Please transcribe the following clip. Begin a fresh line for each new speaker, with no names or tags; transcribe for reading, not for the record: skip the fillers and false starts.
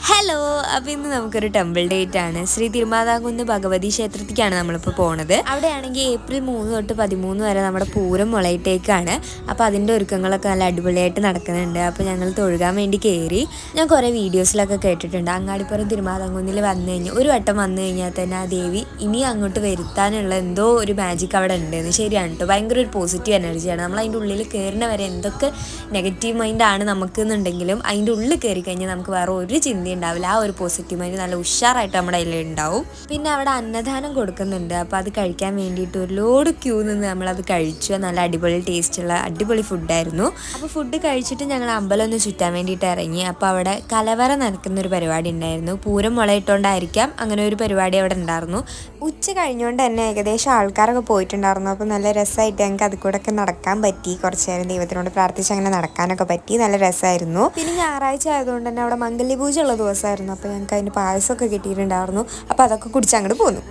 Hello, അപ്പോൾ ഇന്ന് നമുക്കൊരു ടെമ്പിൾ ഡേറ്റ് ആണ്. ശ്രീ തിരുമാതാംകുന്ന് ഭഗവതി ക്ഷേത്രത്തിലേക്കാണ് നമ്മളിപ്പോൾ പോണത്. അവിടെയാണെങ്കിൽ ഏപ്രിൽ 3 തൊട്ട് 13 വരെ നമ്മുടെ പൂരം മുളയിട്ടേക്കാണ്. അപ്പോൾ അതിൻ്റെ ഒരുക്കങ്ങളൊക്കെ നല്ല അടിപൊളിയായിട്ട് നടക്കുന്നുണ്ട്. അപ്പോൾ ഞങ്ങൾ തൊഴുകാൻ വേണ്ടി കയറി. ഞാൻ കുറേ വീഡിയോസിലൊക്കെ കേട്ടിട്ടുണ്ട്, അങ്ങാടിപ്പുറം തിരുമാതാംകുന്നിൽ വന്നു കഴിഞ്ഞാൽ ഒരു വട്ടം വന്നു കഴിഞ്ഞാൽ തന്നെ ആ ദേവി ഇനി അങ്ങോട്ട് വരുത്താനുള്ള എന്തോ ഒരു മാജിക് അവിടെ ഉണ്ടെന്ന്. ശരിയാണ് കേട്ടോ, ഭയങ്കര ഒരു പോസിറ്റീവ് എനർജിയാണ്. നമ്മൾ അതിൻ്റെ ഉള്ളിൽ കയറുന്ന വരെ എന്തൊക്കെ നെഗറ്റീവ് മൈൻഡാണ് നമുക്ക് എന്നുണ്ടെങ്കിലും അതിൻ്റെ ഉള്ളിൽ കയറി കഴിഞ്ഞാൽ നമുക്ക് വേറെ ഒരു ചിന്ത ഉണ്ടാവില്ല. ആ ഒരു പോസിറ്റീവ് മൈൻഡ് നല്ല ഉഷാറായിട്ട് നമ്മുടെ കയ്യിൽ ഉണ്ടാവും. പിന്നെ അവിടെ അന്നദാനം കൊടുക്കുന്നുണ്ട്. അപ്പോൾ അത് കഴിക്കാൻ വേണ്ടിയിട്ട് ഒരു ലോഡ് ക്യൂ നിന്ന് നമ്മളത് കഴിച്ചു. നല്ല അടിപൊളി ടേസ്റ്റുള്ള അടിപൊളി ഫുഡായിരുന്നു. അപ്പോൾ ഫുഡ് കഴിച്ചിട്ട് ഞങ്ങൾ അമ്പലം ഒന്ന് ചുറ്റാൻ വേണ്ടിയിട്ട് ഇറങ്ങി. അപ്പോൾ അവിടെ കലവറ നടക്കുന്നൊരു പരിപാടി ഉണ്ടായിരുന്നു. പൂരം മുളയിട്ടുകൊണ്ടായിരിക്കാം അങ്ങനെ ഒരു പരിപാടി അവിടെ ഉണ്ടായിരുന്നു. ഉച്ച കഴിഞ്ഞുകൊണ്ട് തന്നെ ഏകദേശം ആൾക്കാരൊക്കെ പോയിട്ടുണ്ടായിരുന്നു. അപ്പോൾ നല്ല രസമായിട്ട് ഞങ്ങൾക്ക് അത് കൂടെ ഒക്കെ നടക്കാൻ പറ്റി. കുറച്ച് നേരം ദൈവത്തിനോട് പ്രാർത്ഥിച്ച് അങ്ങനെ നടക്കാനൊക്കെ പറ്റി. നല്ല രസമായിരുന്നു. പിന്നെ ഞായറാഴ്ച ആയതുകൊണ്ട് തന്നെ അവിടെ മംഗല്യപൂജ ഉള്ള ദിവസമായിരുന്നു. അപ്പോൾ ഞങ്ങൾക്ക് അതിന് പായസമൊക്കെ കിട്ടിയിട്ടുണ്ടായിരുന്നു. അപ്പോൾ അതൊക്കെ കുടിച്ച് അങ്ങോട്ട് പോന്നു.